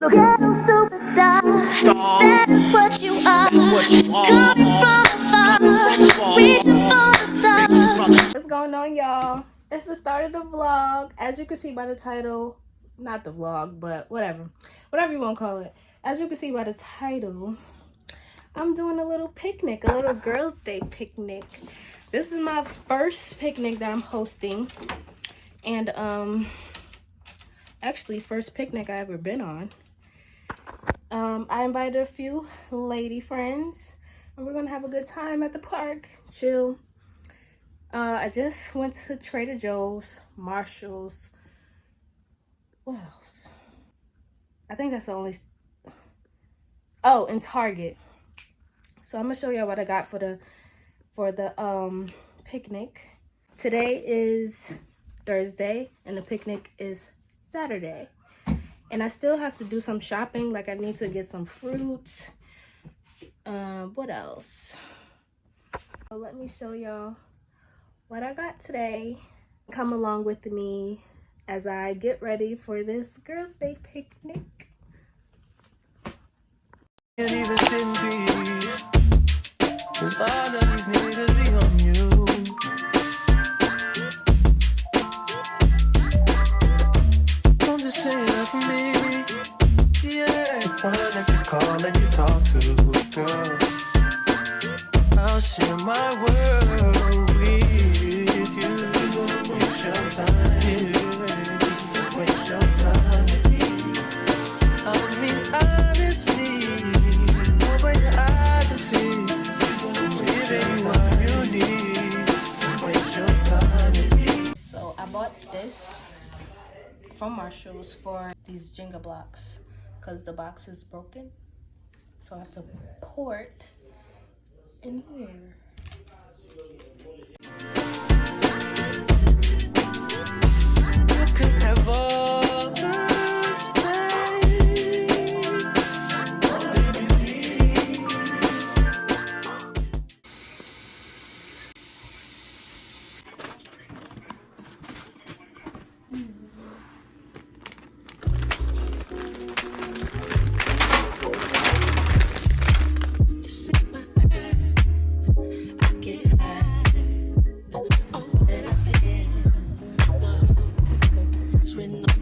Ghetto superstar, that is what you are. Coming from afar, reaching for the stars. What's going on, y'all? It's the start of the vlog. As you can see by the title, not the vlog, but whatever you want to call it. As you can see by the title, I'm doing a little picnic, a little girls' day picnic. This is my first picnic that I'm hosting, and actually first picnic I ever been on. I invited a few lady friends, and we're gonna have a good time at the park, chill. I just went to Trader Joe's, Marshall's. What else? I think that's the only. Oh, and Target. So I'm gonna show y'all what I got for the picnic. Today is Thursday, and the picnic is Saturday. And I still have to do some shopping. Like, I need to get some fruits. What else? So let me show y'all what I got today. Come along with me as I get ready for this girls' day picnic. Can't even sit in peace, 'cause all of these niggas be on you. I'm just saying that to me, yeah. One that you call and you talk to, girl. I'll share my world with you. Waste your time, yeah. Waste your time with me. I mean, honestly, open your eyes and see. Giving you what you need. Waste your time with me. So I bought this from Marshall's for these Jenga blocks because the box is broken. So I have to pour it in here. You can have all the space, all that you need. You see my hands, I get high. All that I am, no, it's written on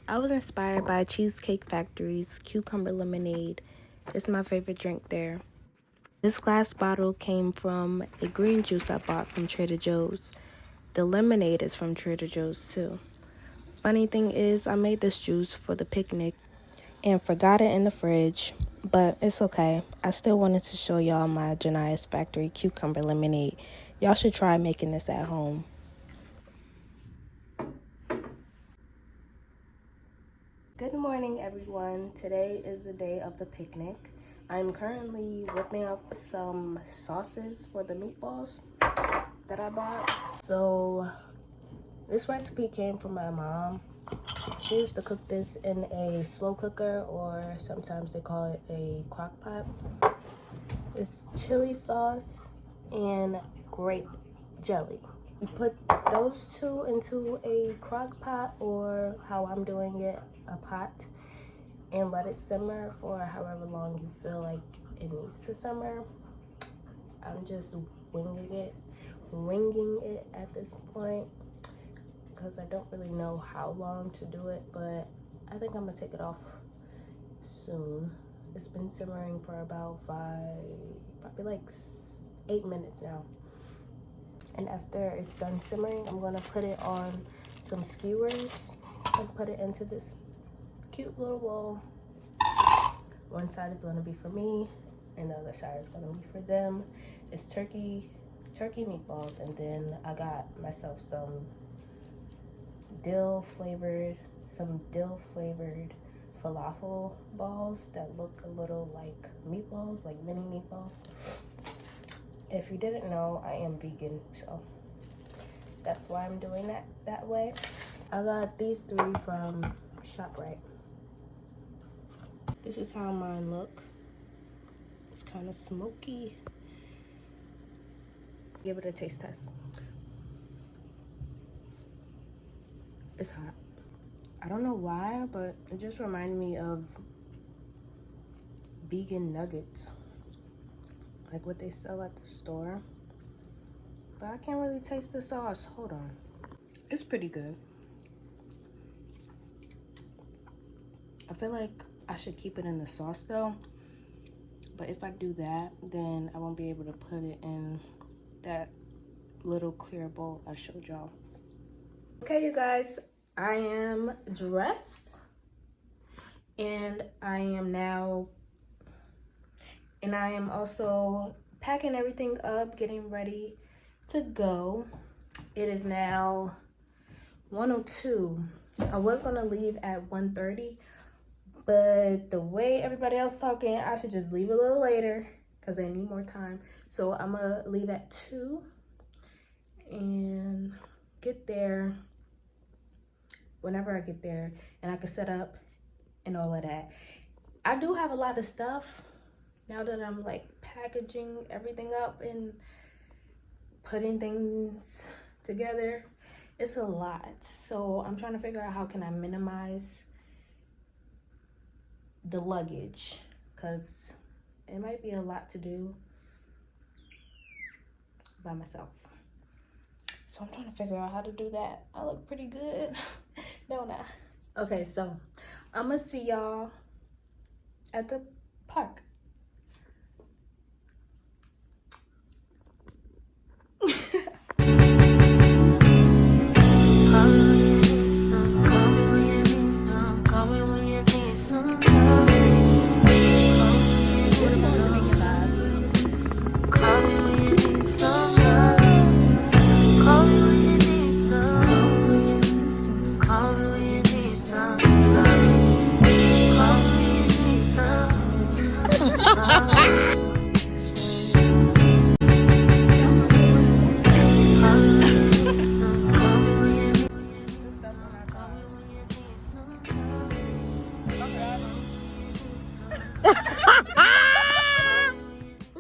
I was inspired by Cheesecake Factory's cucumber lemonade. It's my favorite drink there. This glass bottle came from a green juice I bought from Trader Joe's. The lemonade is from Trader Joe's too. Funny thing is, I made this juice for the picnic and forgot it in the fridge, but it's okay. I still wanted to show y'all my Jenga's Factory cucumber lemonade. Y'all should try making this at home. Good morning, everyone. Today is the day of the picnic. I'm currently whipping up some sauces for the meatballs that I bought. So this recipe came from my mom. She used to cook this in a slow cooker, or sometimes they call it a crock pot. It's chili sauce and grape jelly. You put those two into a crock pot, or how I'm doing it, a pot, and let it simmer for however long you feel like it needs to simmer. I'm just winging it at this point because I don't really know how long to do it, but I think I'm gonna take it off soon. It's been simmering for about probably like 8 minutes now. And after it's done simmering, I'm gonna put it on some skewers and put it into this cute little bowl. One side is gonna be for me, and the other side is gonna be for them. It's turkey meatballs, and then I got myself some dill flavored falafel balls that look a little like meatballs, like mini meatballs. If you didn't know, I am vegan, so that's why I'm doing that way. I got these 3 from ShopRite. This is how mine look. It's kind of smoky. Give it a taste test. It's hot. I don't know why, but it just reminded me of vegan nuggets, like what they sell at the store. But I can't really taste the sauce. Hold on. It's pretty good. I feel like I should keep it in the sauce though. But if I do that, then I won't be able to put it in that little clear bowl I showed y'all. Okay, you guys, I am dressed, and I am also packing everything up, getting ready to go. It is now 1:02. I was gonna leave at 1:30, but the way everybody else talking, I should just leave a little later because I need more time. So I'm gonna leave at 2 and get there whenever I get there, and I can set up and all of that. I do have a lot of stuff now that I'm like packaging everything up and putting things together. It's a lot, so I'm trying to figure out how can I minimize the luggage, because it might be a lot to do by myself. So I'm trying to figure out how to do that. I look pretty good, don't I? Okay, so I'm gonna see y'all at the park.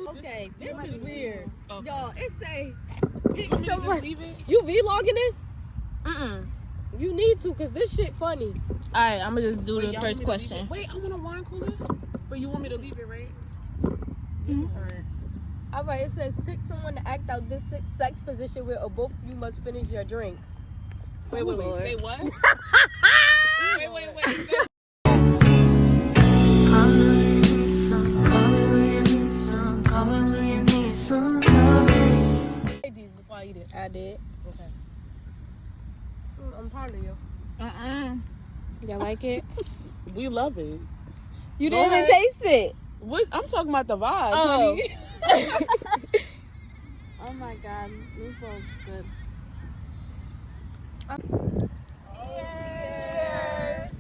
Okay, this is weird. Okay. Y'all, it say Just leave it? you vlogging this? Mm-mm. You need to, cause this shit funny. All right, I'm gonna just do the Y'all first want me to question. leave it? Wait, I want a wine cooler. But you want me to leave it, right? Alright. All right, it says pick someone to act out this sex position with, or both of you must finish your drinks. Wait. Lord. Say what? wait. before I eat it? I did. Okay. I'm proud of you. Y'all like it? We love it. You Go didn't even ahead. taste it. What? I'm talking about the vibes. Oh. honey. Oh my god, meatball's good. Cheers.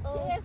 Cheers